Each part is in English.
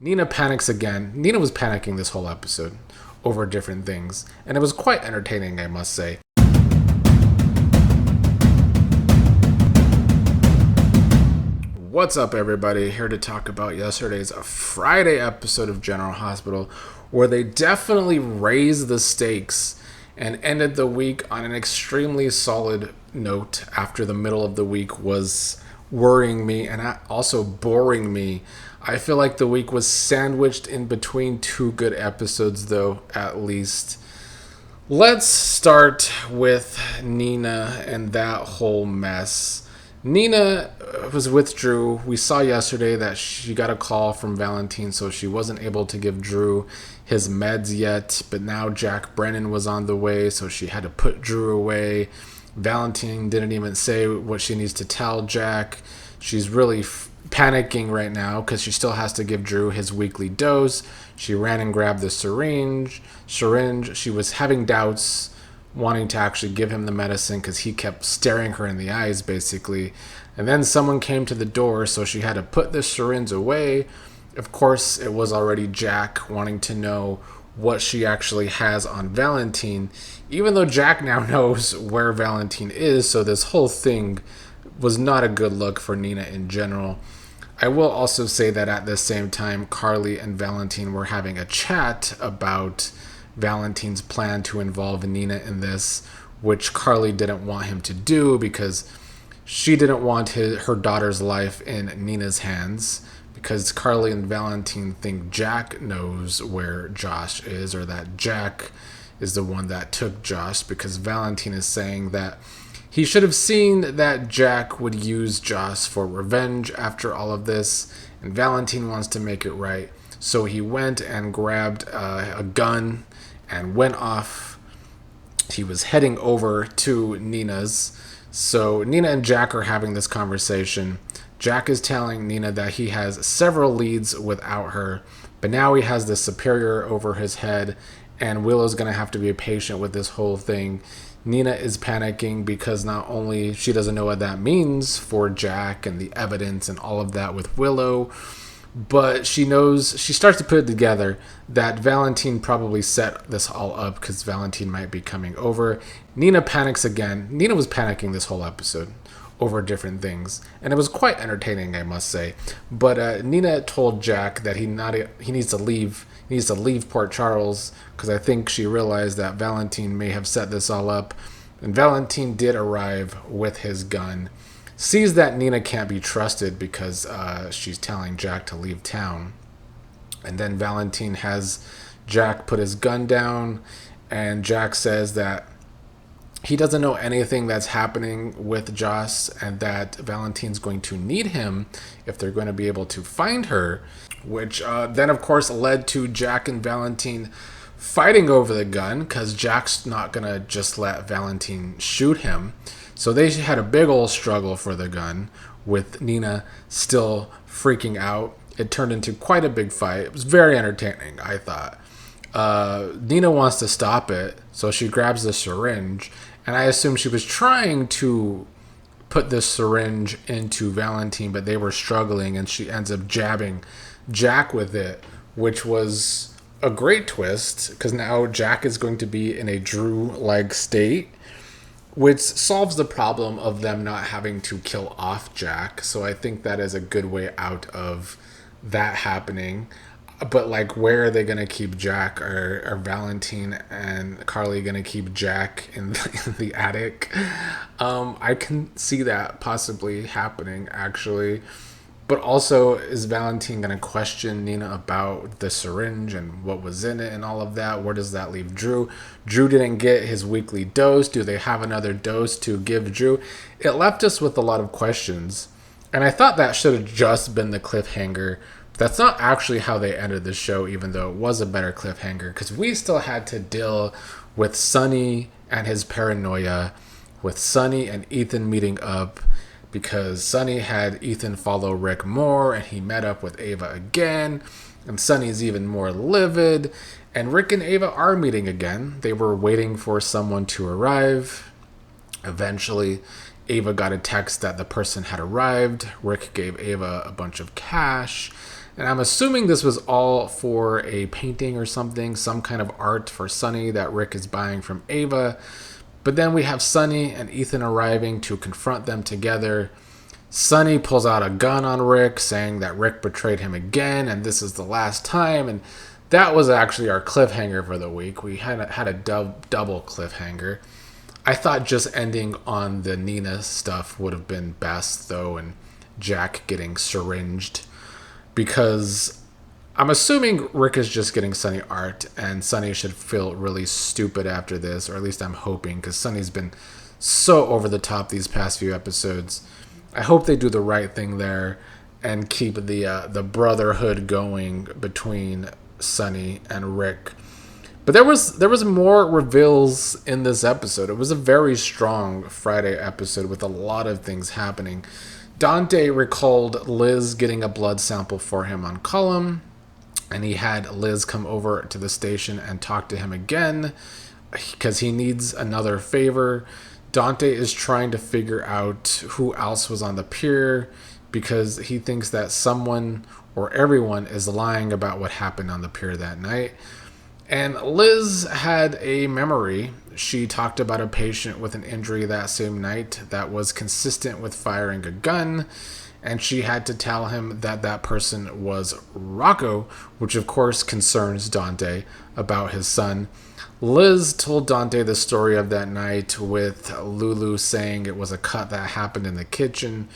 Nina panics again. Nina was panicking this whole episode over different things, and it was quite entertaining, I must say. What's up, everybody? Here to talk about yesterday's Friday episode of General Hospital, where they definitely raised the stakes and ended the week on an extremely solid note after the middle of the week was worrying me and also boring me. I feel like the week was sandwiched in between two good episodes, though, at least. Let's start with Nina and that whole mess. Nina was with Drew. We saw yesterday that she got a call from Valentin, so she wasn't able to give Drew his meds yet. But now Jack Brennan was on the way, so she had to put Drew away. Valentin didn't even say what she needs to tell Jack. She's really panicking right now because she still has to give Drew his weekly dose. She ran and grabbed the syringe. She was having doubts, wanting to actually give him the medicine because he kept staring her in the eyes, basically. And then someone came to the door, so she had to put the syringe away. Of course, it was already Jack wanting to know what she actually has on Valentin, even though Jack now knows where Valentin is, so this whole thing was not a good look for Nina in general. I will also say that at the same time, Carly and Valentin were having a chat about Valentin's plan to involve Nina in this, which Carly didn't want him to do because she didn't want her daughter's life in Nina's hands, because Carly and Valentin think Jack knows where Josh is, or that Jack is the one that took Josh, because Valentin is saying that he should have seen that Jack would use Josh for revenge after all of this, and Valentin wants to make it right. So he went and grabbed a gun and went off. He was heading over to Nina's. So Nina and Jack are having this conversation. Jack is telling Nina that he has several leads without her, but now he has the superior over his head, and Willow's going to have to be patient with this whole thing. Nina is panicking because not only she doesn't know what that means for Jack and the evidence and all of that with Willow, but she starts to put it together that Valentin probably set this all up because Valentin might be coming over. Nina panics again. Nina was panicking this whole episode over different things, and it was quite entertaining, I must say. But Nina told Jack that he needs to leave. He needs to leave Port Charles, because I think she realized that Valentin may have set this all up. And Valentin did arrive with his gun, sees that Nina can't be trusted because she's telling Jack to leave town. And then Valentin has Jack put his gun down, and Jack says that he doesn't know anything that's happening with Joss, and that Valentin's going to need him if they're going to be able to find her, which then, of course, led to Jack and Valentin fighting over the gun, because Jack's not going to just let Valentin shoot him. So they had a big old struggle for the gun, with Nina still freaking out. It turned into quite a big fight. It was very entertaining, I thought. Nina wants to stop it, so she grabs the syringe, and I assume she was trying to put the syringe into Valentin, but they were struggling, and she ends up jabbing Jack with it, which was a great twist, because now Jack is going to be in a Drew-like state, which solves the problem of them not having to kill off Jack. So I think that is a good way out of that happening. But, like, where are they going to keep Jack? Are Valentin and Carly going to keep Jack in the attic? I can see that possibly happening, actually. But also, is Valentin going to question Nina about the syringe and what was in it and all of that? Where does that leave Drew? Drew didn't get his weekly dose. Do they have another dose to give Drew? It left us with a lot of questions. And I thought that should have just been the cliffhanger. That's not actually how they ended the show, even though it was a better cliffhanger, because we still had to deal with Sonny and his paranoia, with Sonny and Ethan meeting up, because Sonny had Ethan follow Rick more, and he met up with Ava again, and Sonny's even more livid, and Rick and Ava are meeting again. They were waiting for someone to arrive. Eventually, Ava got a text that the person had arrived. Rick gave Ava a bunch of cash. And I'm assuming this was all for a painting or something, some kind of art for Sonny that Rick is buying from Ava. But then we have Sonny and Ethan arriving to confront them together. Sonny pulls out a gun on Rick, saying that Rick betrayed him again, and this is the last time. And that was actually our cliffhanger for the week. We had a double cliffhanger. I thought just ending on the Nina stuff would have been best, though, and Jack getting syringed. Because I'm assuming Rick is just getting Sonny art, and Sonny should feel really stupid after this, or at least I'm hoping, because Sonny's been so over the top these past few episodes. I hope they do the right thing there and keep the brotherhood going between Sonny and Rick. But there was more reveals in this episode. It was a very strong Friday episode with a lot of things happening. Dante recalled Liz getting a blood sample for him on Cullum, and he had Liz come over to the station and talk to him again because he needs another favor. Dante is trying to figure out who else was on the pier because he thinks that someone or everyone is lying about what happened on the pier that night. And Liz had a memory. She talked about a patient with an injury that same night that was consistent with firing a gun, and she had to tell him that that person was Rocco, which of course concerns Dante about his son. Liz told Dante the story of that night with Lulu saying it was a cut that happened in the kitchen.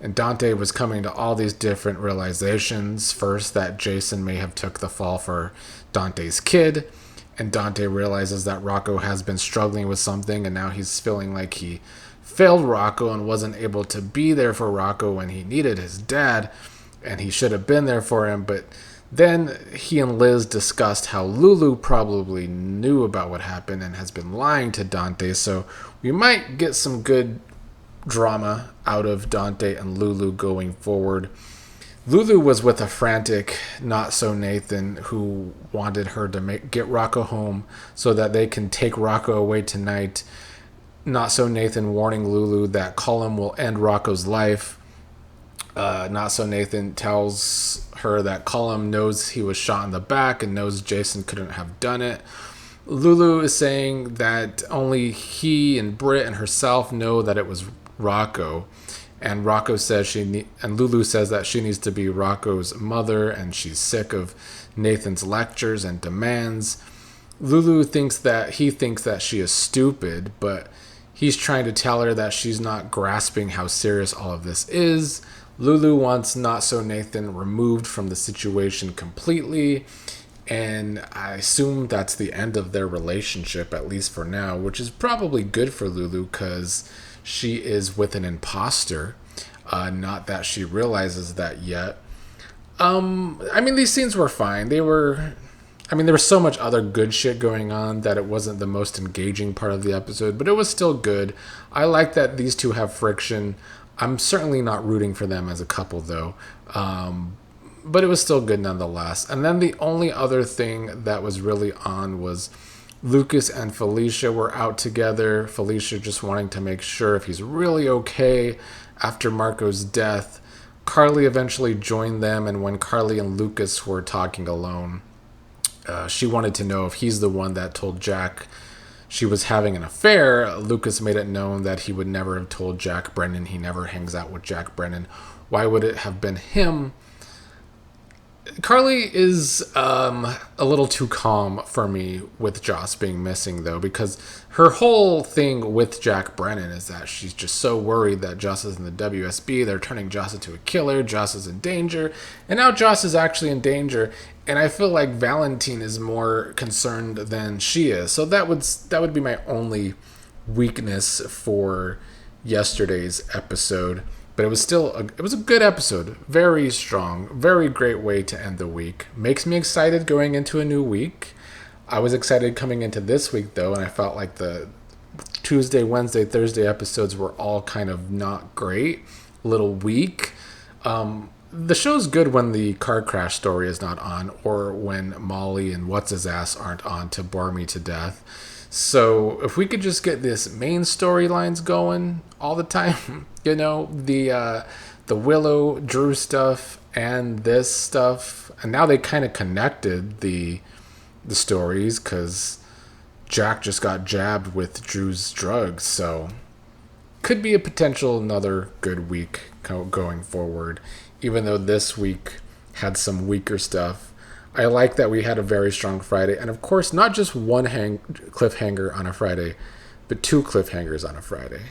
And Dante was coming to all these different realizations. First, that Jason may have took the fall for Dante's kid. And Dante realizes that Rocco has been struggling with something, and now he's feeling like he failed Rocco and wasn't able to be there for Rocco when he needed his dad. And he should have been there for him. But then he and Liz discussed how Lulu probably knew about what happened and has been lying to Dante. So we might get some good drama out of Dante and Lulu going forward. Lulu was with a frantic Not-So-Nathan who wanted her to get Rocco home so that they can take Rocco away tonight. Not-So-Nathan warning Lulu that Cullum will end Rocco's life. Not-So-Nathan tells her that Cullum knows he was shot in the back and knows Jason couldn't have done it. Lulu is saying that only he and Britt and herself know that it was Rocco, and Rocco says and Lulu says that she needs to be Rocco's mother, and she's sick of Nathan's lectures and demands. Lulu thinks that she is stupid, but he's trying to tell her that she's not grasping how serious all of this is. Lulu wants Not-So-Nathan removed from the situation completely, and I assume that's the end of their relationship, at least for now, which is probably good for Lulu because she is with an imposter. Not that she realizes that yet. These scenes were fine. There was so much other good shit going on that it wasn't the most engaging part of the episode, but it was still good. I like that these two have friction. I'm certainly not rooting for them as a couple, though. But it was still good nonetheless. And then the only other thing that was really on was Lucas and Felicia were out together. Felicia just wanting to make sure if he's really okay after Marco's death. Carly eventually joined them, and when Carly and Lucas were talking alone, she wanted to know if he's the one that told Jack she was having an affair. Lucas made it known that he would never have told Jack Brennan. He never hangs out with Jack Brennan. Why would it have been him? Carly is a little too calm for me with Joss being missing, though, because her whole thing with Jack Brennan is that she's just so worried that Joss is in the WSB. They're turning Joss into a killer. Joss is in danger. And now Joss is actually in danger. And I feel like Valentin is more concerned than she is. So that would be my only weakness for yesterday's episode. But it was a good episode. Very strong. Very great way to end the week. Makes me excited going into a new week. I was excited coming into this week, though, and I felt like the Tuesday, Wednesday, Thursday episodes were all kind of not great. A little weak. The show's good when the car crash story is not on, or when Molly and What's-His-Ass aren't on to bore me to death. So if we could just get this main storylines going all the time, the Willow, Drew stuff, and this stuff, and now they kind of connected the stories because Jack just got jabbed with Drew's drugs, so could be a potential another good week going forward, even though this week had some weaker stuff. I like that we had a very strong Friday, and of course not just one cliffhanger on a Friday, but two cliffhangers on a Friday.